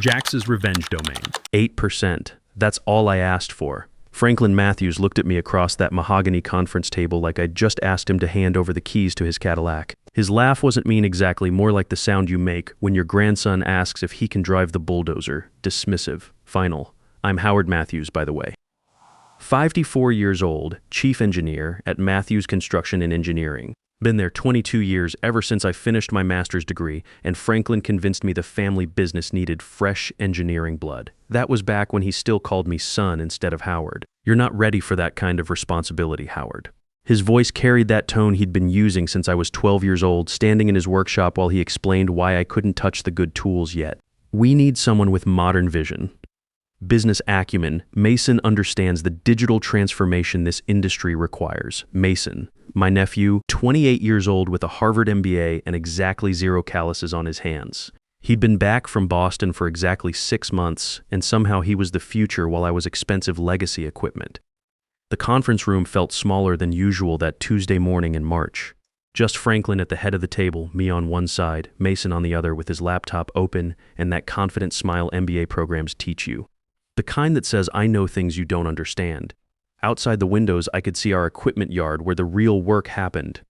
Jax's revenge domain. 8%. That's all I asked for. Franklin Matthews looked at me across that mahogany conference table like I'd just asked him to hand over the keys to his Cadillac. His laugh wasn't mean exactly, more like the sound you make when your grandson asks if he can drive the bulldozer. Dismissive. Final. I'm Howard Matthews, by the way. 54 years old, chief engineer at Matthews Construction and Engineering. Been there 22 years, ever since I finished my master's degree, and Franklin convinced me the family business needed fresh engineering blood. That was back when he still called me son instead of Howard. You're not ready for that kind of responsibility, Howard. His voice carried that tone he'd been using since I was 12 years old, standing in his workshop while he explained why I couldn't touch the good tools yet. We need someone with modern vision. Business acumen. Mason understands the digital transformation this industry requires. Mason, my nephew, 28 years old with a Harvard MBA and exactly 0 calluses on his hands. He'd been back from Boston for exactly 6 months, and somehow he was the future while I was expensive legacy equipment. The conference room felt smaller than usual that Tuesday morning in March. Just Franklin at the head of the table, me on one side, Mason on the other with his laptop open and that confident smile MBA programs teach you. The kind that says, I know things you don't understand. Outside the windows, I could see our equipment yard where the real work happened.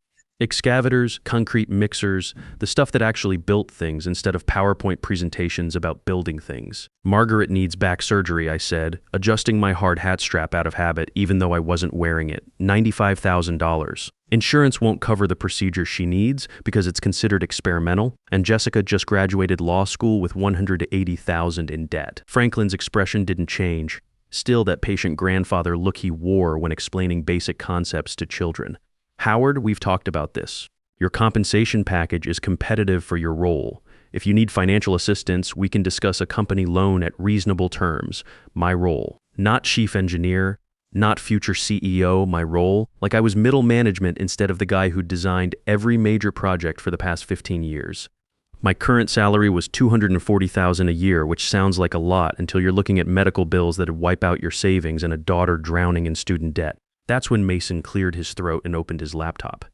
Excavators, concrete mixers, the stuff that actually built things instead of PowerPoint presentations about building things. Margaret needs back surgery, I said, adjusting my hard hat strap out of habit even though I wasn't wearing it. $95,000. Insurance won't cover the procedure she needs because it's considered experimental, and Jessica just graduated law school with $180,000 in debt. Franklin's expression didn't change. Still that patient grandfather look he wore when explaining basic concepts to children. Howard, we've talked about this. Your compensation package is competitive for your role. If you need financial assistance, we can discuss a company loan at reasonable terms. My role. Not chief engineer, not future CEO, my role. Like I was middle management instead of the guy who designed every major project for the past 15 years. My current salary was $240,000 a year, which sounds like a lot until you're looking at medical bills that'd wipe out your savings and a daughter drowning in student debt. That's when Mason cleared his throat and opened his laptop.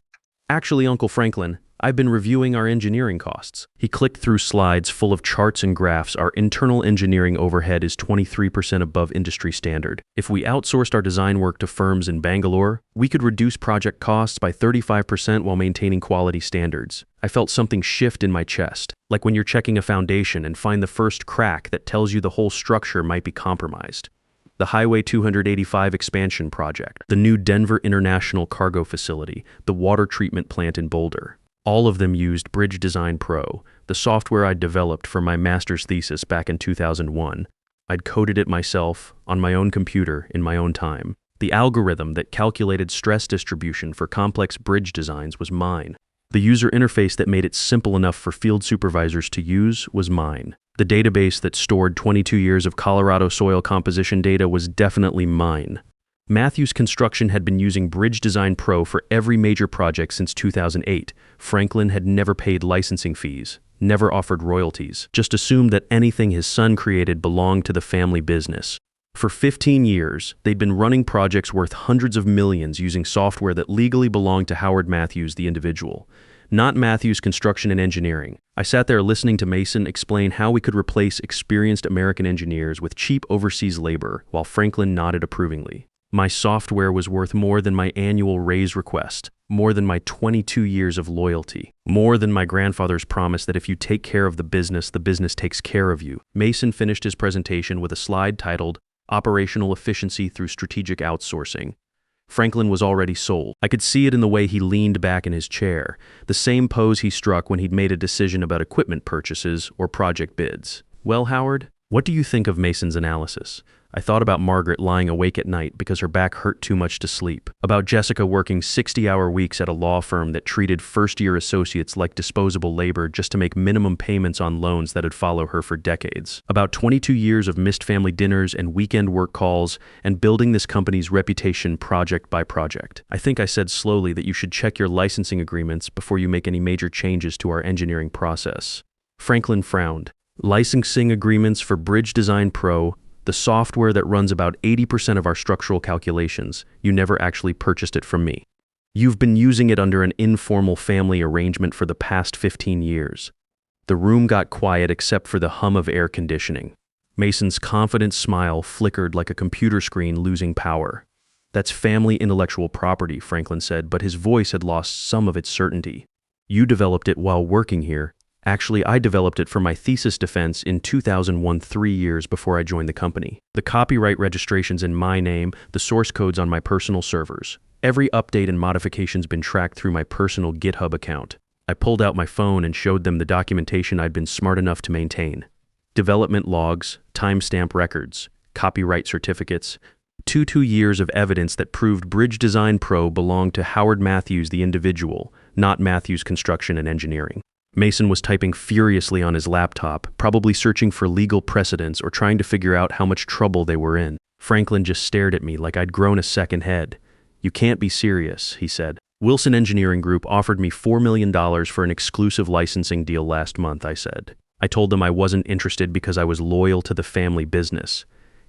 Actually, Uncle Franklin, I've been reviewing our engineering costs. He clicked through slides full of charts and graphs. Our internal engineering overhead is 23% above industry standard. If we outsourced our design work to firms in Bangalore, we could reduce project costs by 35% while maintaining quality standards. I felt something shift in my chest, like when you're checking a foundation and find the first crack that tells you the whole structure might be compromised. The Highway 285 expansion project, the new Denver International Cargo Facility, the water treatment plant in Boulder. All of them used Bridge Design Pro, the software I developed for my master's thesis back in 2001. I'd coded it myself, on my own computer, in my own time. The algorithm that calculated stress distribution for complex bridge designs was mine. The user interface that made it simple enough for field supervisors to use was mine. The database that stored 22 years of Colorado soil composition data was definitely mine. Matthews Construction had been using Bridge Design Pro for every major project since 2008. Franklin had never paid licensing fees, never offered royalties, just assumed that anything his son created belonged to the family business. For 15 years, they'd been running projects worth hundreds of millions using software that legally belonged to Howard Matthews, the individual, not Matthews Construction and Engineering. I sat there listening to Mason explain how we could replace experienced American engineers with cheap overseas labor, while Franklin nodded approvingly. My software was worth more than my annual raise request, more than my 22 years of loyalty, more than my grandfather's promise that if you take care of the business takes care of you. Mason finished his presentation with a slide titled Operational Efficiency Through Strategic Outsourcing. Franklin was already sold. I could see it in the way he leaned back in his chair, the same pose he struck when he'd made a decision about equipment purchases or project bids. Well, Howard, what do you think of Mason's analysis? I thought about Margaret lying awake at night because her back hurt too much to sleep, about Jessica working 60-hour weeks at a law firm that treated first-year associates like disposable labor just to make minimum payments on loans that'd follow her for decades, about 22 years of missed family dinners and weekend work calls, and building this company's reputation project by project. I think I said slowly that you should check your licensing agreements before you make any major changes to our engineering process. Franklin frowned. Licensing agreements for Bridge Design Pro, the software that runs about 80% of our structural calculations. You never actually purchased it from me. You've been using it under an informal family arrangement for the past 15 years. The room got quiet except for the hum of air conditioning. Mason's confident smile flickered like a computer screen losing power. "That's family intellectual property," Franklin said, but his voice had lost some of its certainty. "You developed it while working here. Actually, I developed it for my thesis defense in 2001, 3 years before I joined the company. The copyright registration's in my name, the source code's on my personal servers. Every update and modification's been tracked through my personal GitHub account." I pulled out my phone and showed them the documentation I'd been smart enough to maintain. Development logs, timestamp records, copyright certificates, 2 years of evidence that proved Bridge Design Pro belonged to Howard Matthews the individual, not Matthews Construction and Engineering. Mason was typing furiously on his laptop, probably searching for legal precedents or trying to figure out how much trouble they were in. Franklin just stared at me like I'd grown a second head. "You can't be serious," he said. "Wilson Engineering Group offered me $4 million for an exclusive licensing deal last month," I said. I told them I wasn't interested because I was loyal to the family business.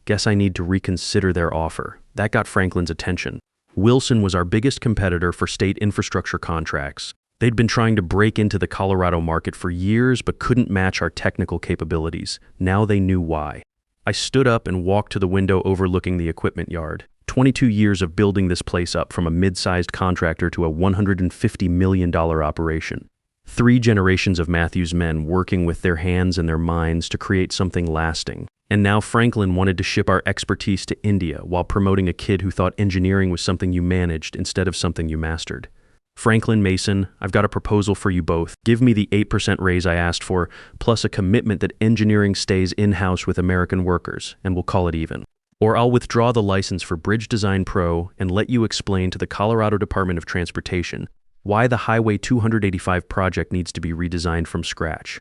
Guess I need to reconsider their offer. That got Franklin's attention. Wilson was our biggest competitor for state infrastructure contracts. They'd been trying to break into the Colorado market for years but couldn't match our technical capabilities. Now they knew why. I stood up and walked to the window overlooking the equipment yard. 22 years of building this place up from a mid-sized contractor to a $150 million operation. 3 generations of Matthews men working with their hands and their minds to create something lasting. And now Franklin wanted to ship our expertise to India while promoting a kid who thought engineering was something you managed instead of something you mastered. "Franklin, Mason, I've got a proposal for you both. Give me the 8% raise I asked for, plus a commitment that engineering stays in-house with American workers, and we'll call it even. Or I'll withdraw the license for Bridge Design Pro and let you explain to the Colorado Department of Transportation why the Highway 285 project needs to be redesigned from scratch."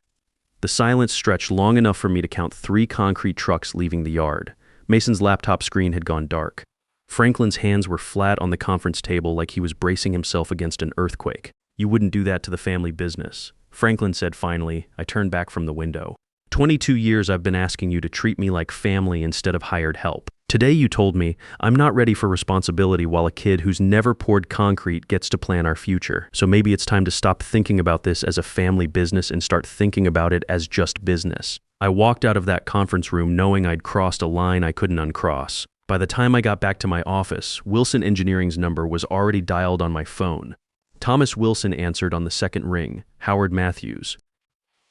The silence stretched long enough for me to count 3 concrete trucks leaving the yard. Mason's laptop screen had gone dark. Franklin's hands were flat on the conference table like he was bracing himself against an earthquake. "You wouldn't do that to the family business," Franklin said finally. I turned back from the window. 22 years I've been asking you to treat me like family instead of hired help. Today you told me I'm not ready for responsibility while a kid who's never poured concrete gets to plan our future. So maybe it's time to stop thinking about this as a family business and start thinking about it as just business. I walked out of that conference room knowing I'd crossed a line I couldn't uncross. By the time I got back to my office, Wilson Engineering's number was already dialed on my phone. Thomas Wilson answered on the second ring, Howard Matthews.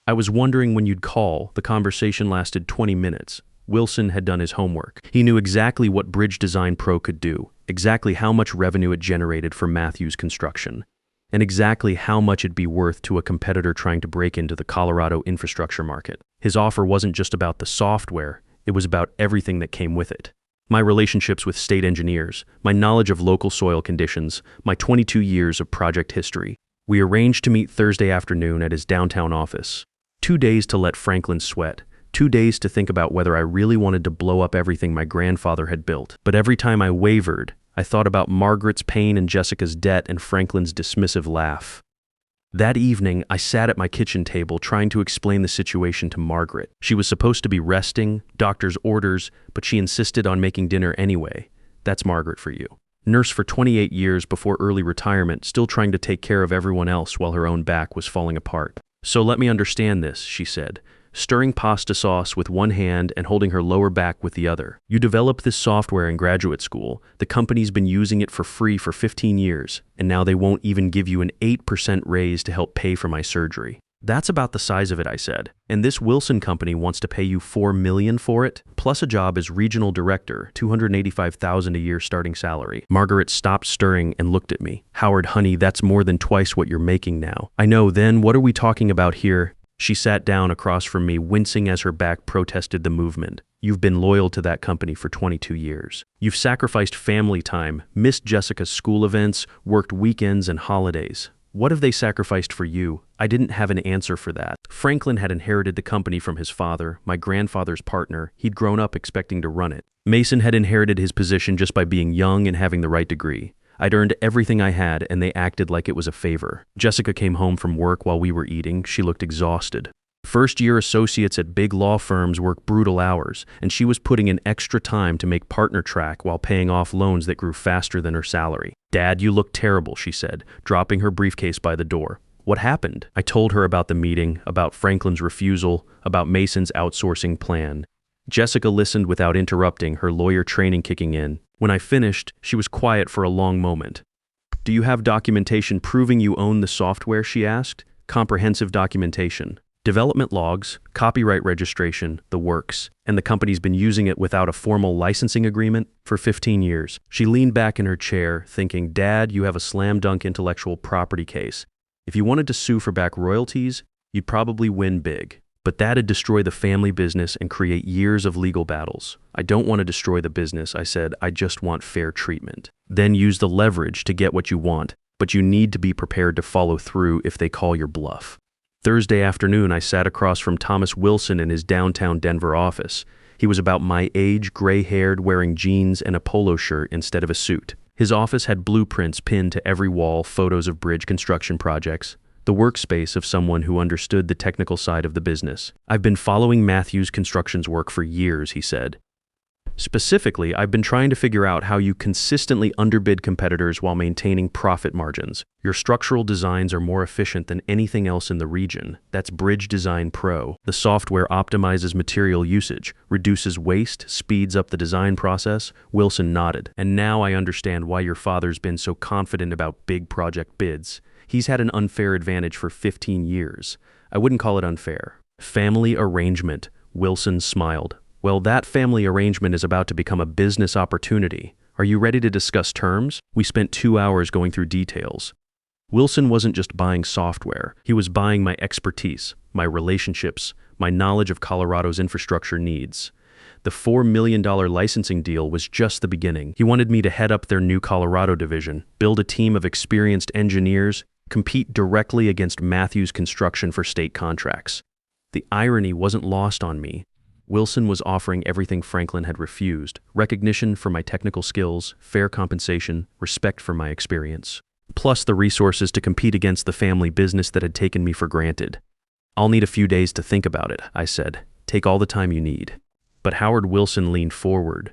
"I was wondering when you'd call." The conversation lasted 20 minutes. Wilson had done his homework. He knew exactly what Bridge Design Pro could do, exactly how much revenue it generated for Matthews Construction, and exactly how much it'd be worth to a competitor trying to break into the Colorado infrastructure market. His offer wasn't just about the software, it was about everything that came with it. My relationships with state engineers, my knowledge of local soil conditions, my 22 years of project history. We arranged to meet Thursday afternoon at his downtown office. 2 days to let Franklin sweat. 2 days to think about whether I really wanted to blow up everything my grandfather had built. But every time I wavered, I thought about Margaret's pain and Jessica's debt and Franklin's dismissive laugh. That evening, I sat at my kitchen table trying to explain the situation to Margaret. She was supposed to be resting, doctor's orders, but she insisted on making dinner anyway. That's Margaret for you. Nurse for 28 years before early retirement, still trying to take care of everyone else while her own back was falling apart. "So let me understand this," she said, stirring pasta sauce with one hand and holding her lower back with the other. "You developed this software in graduate school. The company's been using it for free for 15 years, and now they won't even give you an 8% raise to help pay for my surgery." "That's about the size of it," I said. "And this Wilson company wants to pay you $4 million for it, plus a job as regional director, $285,000 a year starting salary." Margaret stopped stirring and looked at me. "Howard, honey, that's more than twice what you're making now." "I know, then what are we talking about here?" She sat down across from me, wincing as her back protested the movement. "You've been loyal to that company for 22 years. You've sacrificed family time, missed Jessica's school events, worked weekends and holidays. What have they sacrificed for you?" I didn't have an answer for that. Franklin had inherited the company from his father, my grandfather's partner. He'd grown up expecting to run it. Mason had inherited his position just by being young and having the right degree. I'd earned everything I had, and they acted like it was a favor. Jessica came home from work while we were eating. She looked exhausted. First-year associates at big law firms work brutal hours, and she was putting in extra time to make partner track while paying off loans that grew faster than her salary. "Dad, you look terrible," she said, dropping her briefcase by the door. What happened? I told her about the meeting, about Franklin's refusal, about Mason's outsourcing plan. Jessica listened without interrupting, her lawyer training kicking in. When I finished, she was quiet for a long moment. Do you have documentation proving you own the software, she asked. Comprehensive documentation. Development logs, copyright registration, the works. And the company's been using it without a formal licensing agreement for 15 years. She leaned back in her chair, thinking, Dad, you have a slam-dunk intellectual property case. If you wanted to sue for back royalties, you'd probably win big. But that'd destroy the family business and create years of legal battles. I don't want to destroy the business, I said. I just want fair treatment. Then use the leverage to get what you want, but you need to be prepared to follow through if they call your bluff. Thursday afternoon, I sat across from Thomas Wilson in his downtown Denver office. He was about my age, gray-haired, wearing jeans and a polo shirt instead of a suit. His office had blueprints pinned to every wall, photos of bridge construction projects, the workspace of someone who understood the technical side of the business. I've been following Matthew's construction's work for years, he said. Specifically, I've been trying to figure out how you consistently underbid competitors while maintaining profit margins. Your structural designs are more efficient than anything else in the region. That's Bridge Design Pro. The software optimizes material usage, reduces waste, speeds up the design process. Wilson nodded. And now I understand why your father's been so confident about big project bids. He's had an unfair advantage for 15 years. I wouldn't call it unfair. Family arrangement. Wilson smiled. Well, that family arrangement is about to become a business opportunity. Are you ready to discuss terms? We spent 2 hours going through details. Wilson wasn't just buying software. He was buying my expertise, my relationships, my knowledge of Colorado's infrastructure needs. The $4 million licensing deal was just the beginning. He wanted me to head up their new Colorado division, build a team of experienced engineers, compete directly against Matthew's construction for state contracts. The irony wasn't lost on me. Wilson was offering everything Franklin had refused: recognition for my technical skills, fair compensation, respect for my experience, plus the resources to compete against the family business that had taken me for granted. I'll need a few days to think about it, I said. Take all the time you need. But Howard Wilson leaned forward.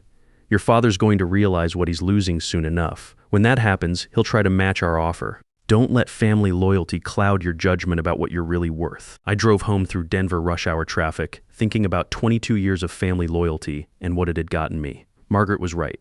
Your father's going to realize what he's losing soon enough. When that happens, he'll try to match our offer. Don't let family loyalty cloud your judgment about what you're really worth. I drove home through Denver rush hour traffic, thinking about 22 years of family loyalty and what it had gotten me. Margaret was right.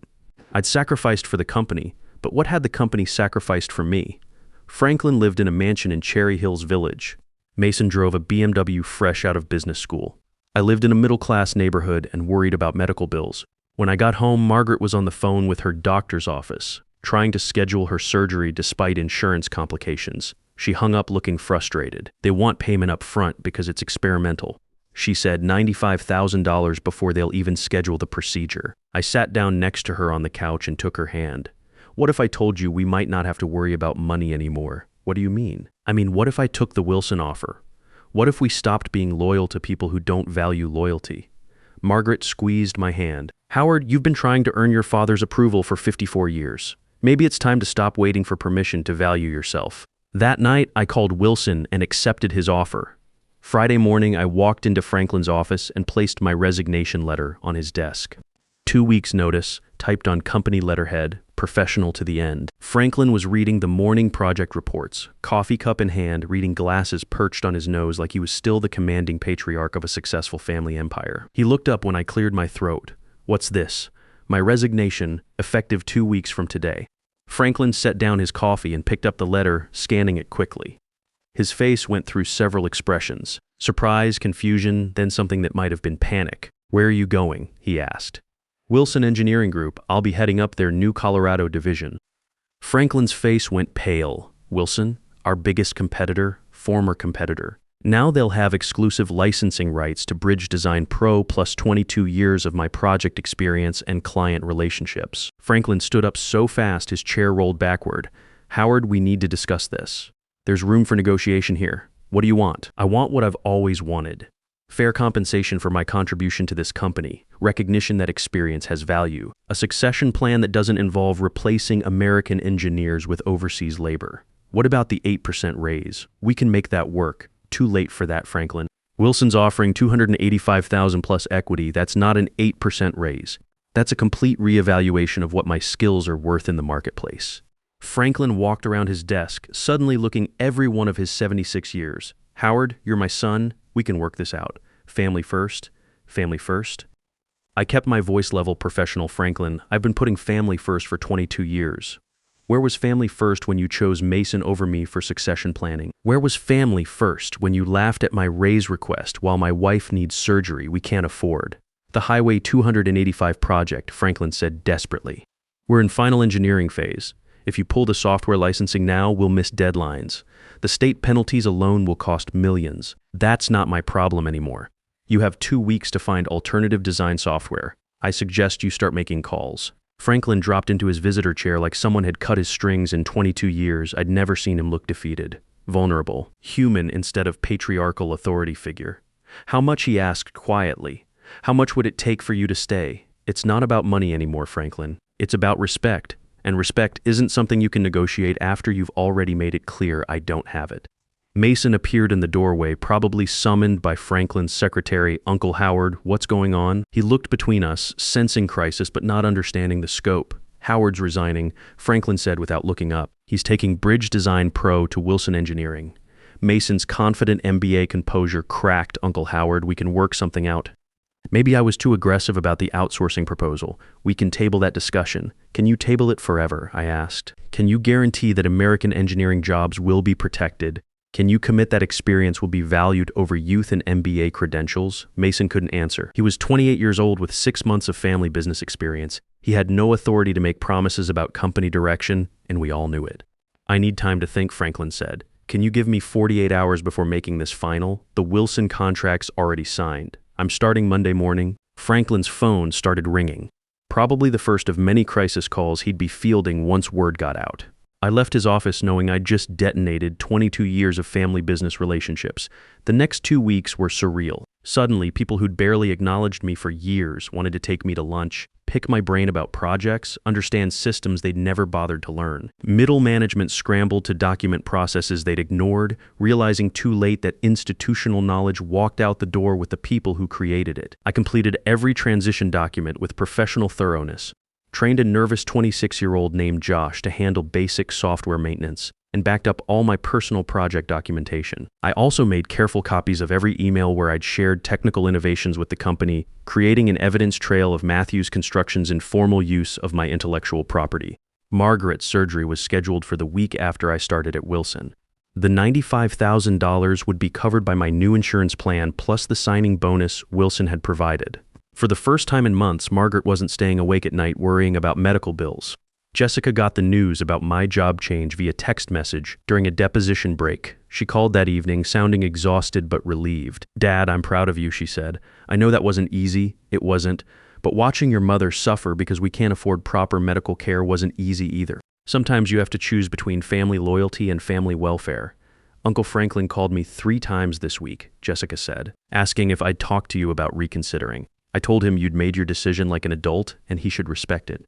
I'd sacrificed for the company, but what had the company sacrificed for me? Franklin lived in a mansion in Cherry Hills Village. Mason drove a BMW fresh out of business school. I lived in a middle-class neighborhood and worried about medical bills. When I got home, Margaret was on the phone with her doctor's office, trying to schedule her surgery despite insurance complications. She hung up looking frustrated. They want payment up front because it's experimental. She said $95,000 before they'll even schedule the procedure. I sat down next to her on the couch and took her hand. What if I told you we might not have to worry about money anymore? What do you mean? I mean, what if I took the Wilson offer? What if we stopped being loyal to people who don't value loyalty? Margaret squeezed my hand. Howard, you've been trying to earn your father's approval for 54 years. Maybe it's time to stop waiting for permission to value yourself. That night, I called Wilson and accepted his offer. Friday morning, I walked into Franklin's office and placed my resignation letter on his desk. 2 weeks' notice, typed on company letterhead, professional to the end. Franklin was reading the morning project reports, coffee cup in hand, reading glasses perched on his nose like he was still the commanding patriarch of a successful family empire. He looked up when I cleared my throat. What's this? My resignation, effective 2 weeks from today. Franklin set down his coffee and picked up the letter, scanning it quickly. His face went through several expressions: surprise, confusion, then something that might have been panic. Where are you going? He asked. Wilson Engineering Group. I'll be heading up their new Colorado division. Franklin's face went pale. Wilson, our biggest competitor, former competitor. Now they'll have exclusive licensing rights to Bridge Design Pro plus 22 years of my project experience and client relationships. Franklin stood up so fast his chair rolled backward. Howard, we need to discuss this. There's room for negotiation here. What do you want? I want what I've always wanted. Fair compensation for my contribution to this company, recognition that experience has value, a succession plan that doesn't involve replacing American engineers with overseas labor. What about the 8% raise? We can make that work. Too late for that, Franklin. Wilson's offering $285,000 plus equity. That's not an 8% raise. That's a complete reevaluation of what my skills are worth in the marketplace. Franklin walked around his desk, suddenly looking every one of his 76 years. Howard, you're my son. We can work this out. Family first. Family first. I kept my voice level professional, Franklin. I've been putting family first for 22 years. Where was family first when you chose Mason over me for succession planning? Where was family first when you laughed at my raise request while my wife needs surgery we can't afford? The Highway 285 project, Franklin said desperately. We're in final engineering phase. If you pull the software licensing now, we'll miss deadlines. The state penalties alone will cost millions. That's not my problem anymore. You have 2 weeks to find alternative design software. I suggest you start making calls. Franklin dropped into his visitor chair like someone had cut his strings. In 22 years. I'd never seen him look defeated, vulnerable, human instead of patriarchal authority figure. How much, he asked quietly. How much would it take for you to stay? It's not about money anymore, Franklin. It's about respect. And respect isn't something you can negotiate after you've already made it clear I don't have it. Mason appeared in the doorway, probably summoned by Franklin's secretary, Uncle Howard. What's going on? He looked between us, sensing crisis but not understanding the scope. Howard's resigning, Franklin said without looking up. He's taking Bridge Design Pro to Wilson Engineering. Mason's confident MBA composure cracked. Uncle Howard, we can work something out. Maybe I was too aggressive about the outsourcing proposal. We can table that discussion. Can you table it forever? I asked. Can you guarantee that American engineering jobs will be protected? Can you commit that experience will be valued over youth and MBA credentials? Mason couldn't answer. He was 28 years old with 6 months of family business experience. He had no authority to make promises about company direction, and we all knew it. I need time to think, Franklin said. Can you give me 48 hours before making this final? The Wilson contract's already signed. I'm starting Monday morning. Franklin's phone started ringing. Probably the first of many crisis calls he'd be fielding once word got out. I left his office knowing I'd just detonated 22 years of family business relationships. The next 2 weeks were surreal. Suddenly, people who'd barely acknowledged me for years wanted to take me to lunch, pick my brain about projects, understand systems they'd never bothered to learn. Middle management scrambled to document processes they'd ignored, realizing too late that institutional knowledge walked out the door with the people who created it. I completed every transition document with professional thoroughness, trained a nervous 26-year-old named Josh to handle basic software maintenance, and backed up all my personal project documentation. I also made careful copies of every email where I'd shared technical innovations with the company, creating an evidence trail of Matthews Construction's informal use of my intellectual property. Margaret's surgery was scheduled for the week after I started at Wilson. The $95,000 would be covered by my new insurance plan plus the signing bonus Wilson had provided. For the first time in months, Margaret wasn't staying awake at night worrying about medical bills. Jessica got the news about my job change via text message during a deposition break. She called that evening, sounding exhausted but relieved. "Dad, I'm proud of you," she said. "I know that wasn't easy. It wasn't. But watching your mother suffer because we can't afford proper medical care wasn't easy either. Sometimes you have to choose between family loyalty and family welfare. Uncle Franklin called me 3 times this week," Jessica said, asking if I'd talk to you about reconsidering. I told him you'd made your decision like an adult and he should respect it.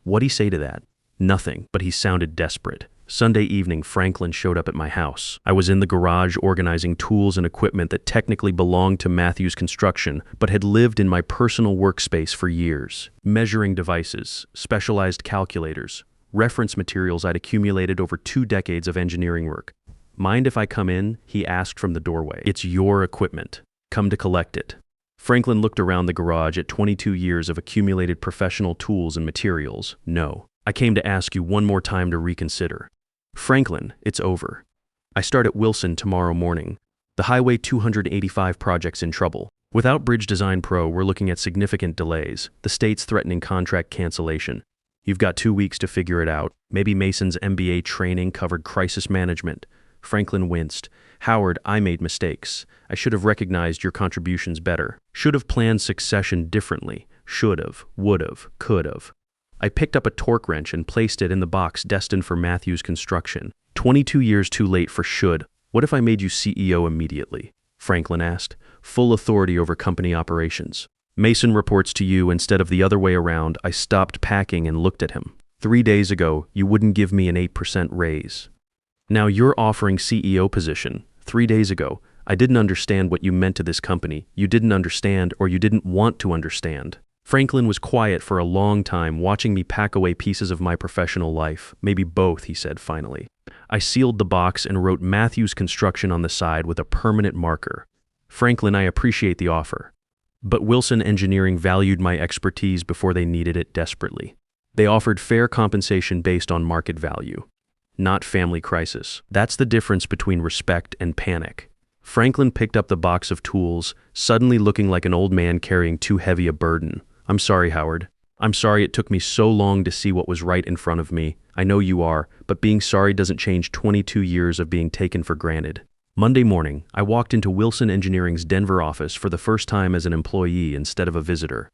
What'd he say to that? Nothing, but he sounded desperate. Sunday evening, Franklin showed up at my house. I was in the garage organizing tools and equipment that technically belonged to Matthews Construction, but had lived in my personal workspace for years. Measuring devices, specialized calculators, reference materials I'd accumulated over 2 decades of engineering work. "Mind if I come in?" he asked from the doorway. "It's your equipment. Come to collect it." Franklin looked around the garage at 22 years of accumulated professional tools and materials. "No. I came to ask you one more time to reconsider." "Franklin, it's over. I start at Wilson tomorrow morning. The Highway 285 project's in trouble. Without Bridge Design Pro, we're looking at significant delays. The state's threatening contract cancellation. You've got 2 weeks to figure it out. Maybe Mason's MBA training covered crisis management." Franklin winced. "Howard, I made mistakes. I should have recognized your contributions better. Should have planned succession differently. Should have, would have, could have." I picked up a torque wrench and placed it in the box destined for Matthews Construction. 22 years too late for should. "What if I made you CEO immediately?" Franklin asked. "Full authority over company operations. Mason reports to you instead of the other way around." I stopped packing and looked at him. 3 days ago, you wouldn't give me an 8% raise. Now you're offering CEO position. 3 days ago, I didn't understand what you meant to this company. You didn't understand, or you didn't want to understand. Franklin was quiet for a long time, watching me pack away pieces of my professional life. Maybe both, he said finally. I sealed the box and wrote Matthew's Construction on the side with a permanent marker. Franklin, I appreciate the offer. But Wilson Engineering valued my expertise before they needed it desperately. They offered fair compensation based on market value, not family crisis. That's the difference between respect and panic. Franklin picked up the box of tools, suddenly looking like an old man carrying too heavy a burden. I'm sorry, Howard. I'm sorry it took me so long to see what was right in front of me. I know you are, but being sorry doesn't change 22 years of being taken for granted. Monday morning, I walked into Wilson Engineering's Denver office for the first time as an employee instead of a visitor.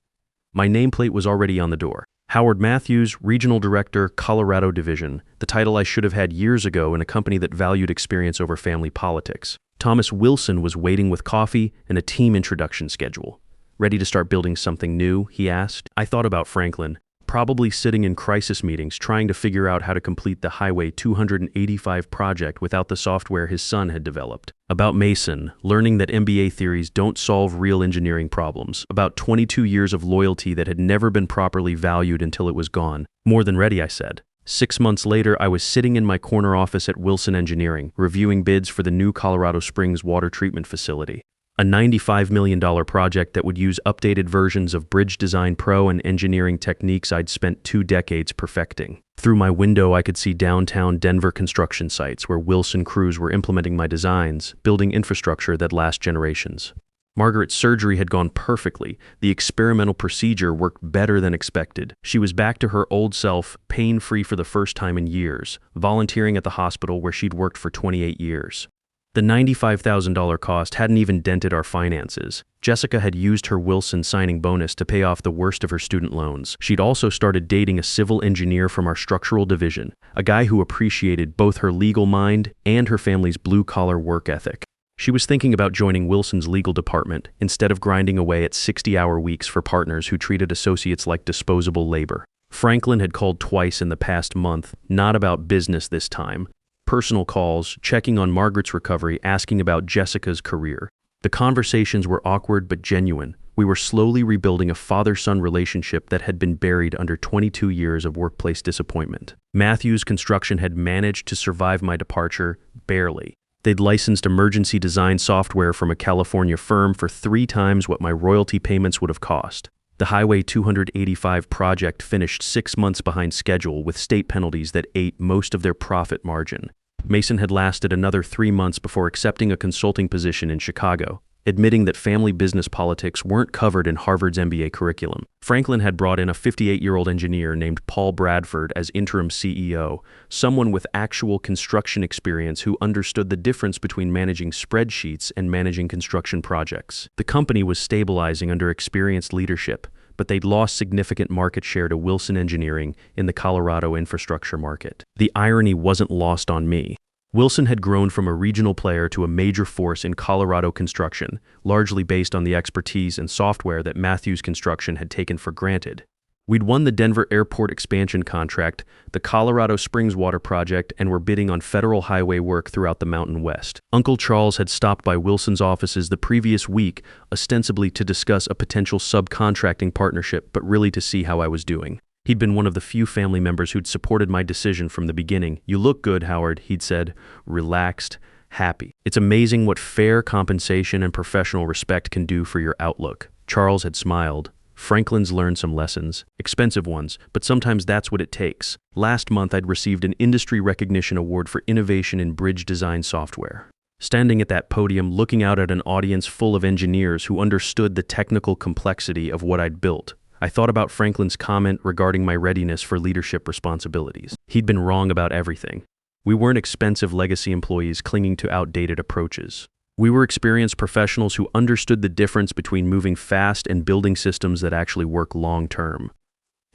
My nameplate was already on the door. Howard Matthews, Regional Director, Colorado Division, the title I should have had years ago in a company that valued experience over family politics. Thomas Wilson was waiting with coffee and a team introduction schedule. Ready to start building something new, he asked. I thought about Franklin, probably sitting in crisis meetings trying to figure out how to complete the Highway 285 project without the software his son had developed. About Mason, learning that MBA theories don't solve real engineering problems. About 22 years of loyalty that had never been properly valued until it was gone. More than ready, I said. 6 months later, I was sitting in my corner office at Wilson Engineering, reviewing bids for the new Colorado Springs water treatment facility. A $95 million project that would use updated versions of Bridge Design Pro and engineering techniques I'd spent 2 decades perfecting. Through my window, I could see downtown Denver construction sites where Wilson crews were implementing my designs, building infrastructure that lasts generations. Margaret's surgery had gone perfectly. The experimental procedure worked better than expected. She was back to her old self, pain-free for the first time in years, volunteering at the hospital where she'd worked for 28 years. The $95,000 cost hadn't even dented our finances. Jessica had used her Wilson signing bonus to pay off the worst of her student loans. She'd also started dating a civil engineer from our structural division, a guy who appreciated both her legal mind and her family's blue-collar work ethic. She was thinking about joining Wilson's legal department instead of grinding away at 60-hour weeks for partners who treated associates like disposable labor. Franklin had called twice in the past month, not about business this time. Personal calls, checking on Margaret's recovery, asking about Jessica's career. The conversations were awkward but genuine. We were slowly rebuilding a father-son relationship that had been buried under 22 years of workplace disappointment. Matthews Construction had managed to survive my departure, barely. They'd licensed emergency design software from a California firm for 3 times what my royalty payments would have cost. The Highway 285 project finished 6 months behind schedule with state penalties that ate most of their profit margin. Mason had lasted another 3 months before accepting a consulting position in Chicago, admitting that family business politics weren't covered in Harvard's MBA curriculum. Franklin had brought in a 58-year-old engineer named Paul Bradford as interim CEO, someone with actual construction experience who understood the difference between managing spreadsheets and managing construction projects. The company was stabilizing under experienced leadership, but they'd lost significant market share to Wilson Engineering in the Colorado infrastructure market. The irony wasn't lost on me. Wilson had grown from a regional player to a major force in Colorado construction, largely based on the expertise and software that Matthews Construction had taken for granted. We'd won the Denver Airport expansion contract, the Colorado Springs water project, and were bidding on federal highway work throughout the Mountain West. Uncle Charles had stopped by Wilson's offices the previous week, ostensibly to discuss a potential subcontracting partnership, but really to see how I was doing. He'd been one of the few family members who'd supported my decision from the beginning. You look good, Howard, he'd said, relaxed, happy. It's amazing what fair compensation and professional respect can do for your outlook. Charles had smiled. Franklin's learned some lessons, expensive ones, but sometimes that's what it takes. Last month, I'd received an industry recognition award for innovation in bridge design software. Standing at that podium, looking out at an audience full of engineers who understood the technical complexity of what I'd built, I thought about Franklin's comment regarding my readiness for leadership responsibilities. He'd been wrong about everything. We weren't expensive legacy employees clinging to outdated approaches. We were experienced professionals who understood the difference between moving fast and building systems that actually work long-term.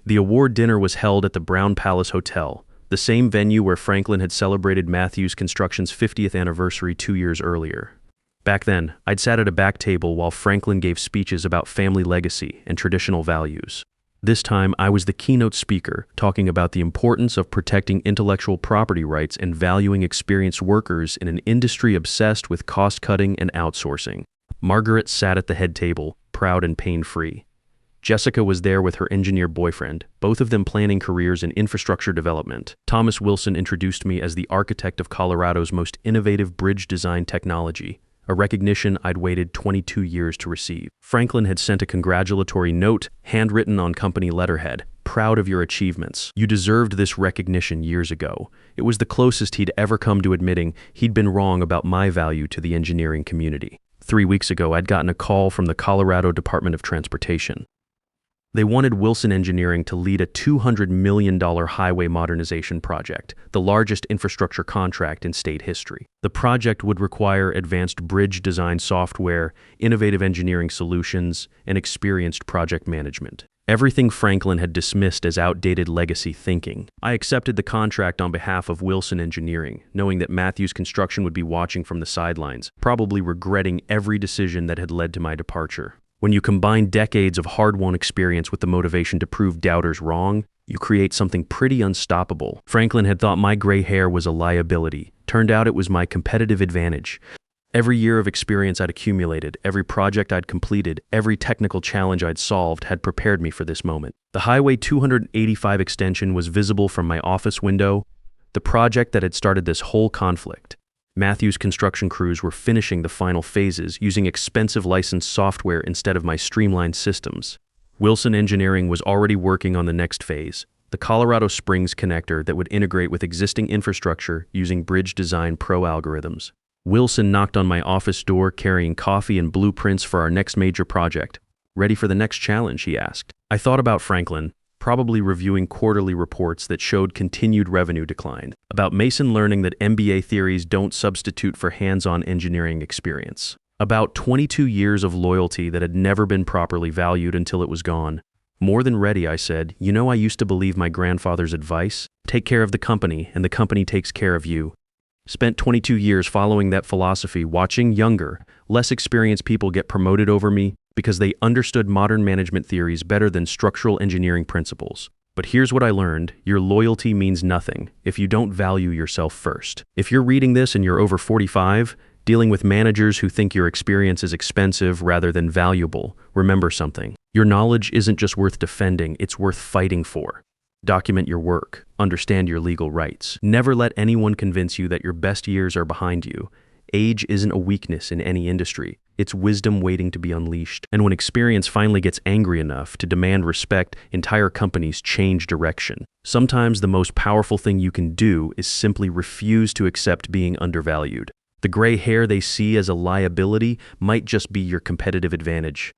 The award dinner was held at the Brown Palace Hotel, the same venue where Franklin had celebrated Matthews Construction's 50th anniversary 2 years earlier. Back then, I'd sat at a back table while Franklin gave speeches about family legacy and traditional values. This time, I was the keynote speaker, talking about the importance of protecting intellectual property rights and valuing experienced workers in an industry obsessed with cost-cutting and outsourcing. Margaret sat at the head table, proud and pain-free. Jessica was there with her engineer boyfriend, both of them planning careers in infrastructure development. Thomas Wilson introduced me as the architect of Colorado's most innovative bridge design technology, a recognition I'd waited 22 years to receive. Franklin had sent a congratulatory note, handwritten on company letterhead. Proud of your achievements. You deserved this recognition years ago. It was the closest he'd ever come to admitting he'd been wrong about my value to the engineering community. 3 weeks ago, I'd gotten a call from the Colorado Department of Transportation. They wanted Wilson Engineering to lead a $200 million highway modernization project, the largest infrastructure contract in state history. The project would require advanced bridge design software, innovative engineering solutions, and experienced project management. Everything Franklin had dismissed as outdated legacy thinking. I accepted the contract on behalf of Wilson Engineering, knowing that Matthew's Construction would be watching from the sidelines, probably regretting every decision that had led to my departure. When you combine decades of hard-won experience with the motivation to prove doubters wrong, you create something pretty unstoppable. Franklin had thought my gray hair was a liability. Turned out it was my competitive advantage. Every year of experience I'd accumulated, every project I'd completed, every technical challenge I'd solved had prepared me for this moment. The Highway 285 extension was visible from my office window, the project that had started this whole conflict. Matthew's construction crews were finishing the final phases using expensive licensed software instead of my streamlined systems. Wilson Engineering was already working on the next phase, the Colorado Springs connector that would integrate with existing infrastructure using Bridge Design Pro algorithms. Wilson knocked on my office door carrying coffee and blueprints for our next major project. Ready for the next challenge, he asked. I thought about Franklin, probably reviewing quarterly reports that showed continued revenue decline, about Mason learning that MBA theories don't substitute for hands-on engineering experience, about 22 years of loyalty that had never been properly valued until it was gone. More than ready, I said. You know, I used to believe my grandfather's advice. Take care of the company, and the company takes care of you. Spent 22 years following that philosophy, watching younger, less experienced people get promoted over me because they understood modern management theories better than structural engineering principles. But here's what I learned. Your loyalty means nothing if you don't value yourself first. If you're reading this and you're over 45, dealing with managers who think your experience is expensive rather than valuable, remember something. Your knowledge isn't just worth defending, it's worth fighting for. Document your work. Understand your legal rights. Never let anyone convince you that your best years are behind you. Age isn't a weakness in any industry. It's wisdom waiting to be unleashed. And when experience finally gets angry enough to demand respect, entire companies change direction. Sometimes the most powerful thing you can do is simply refuse to accept being undervalued. The gray hair they see as a liability might just be your competitive advantage.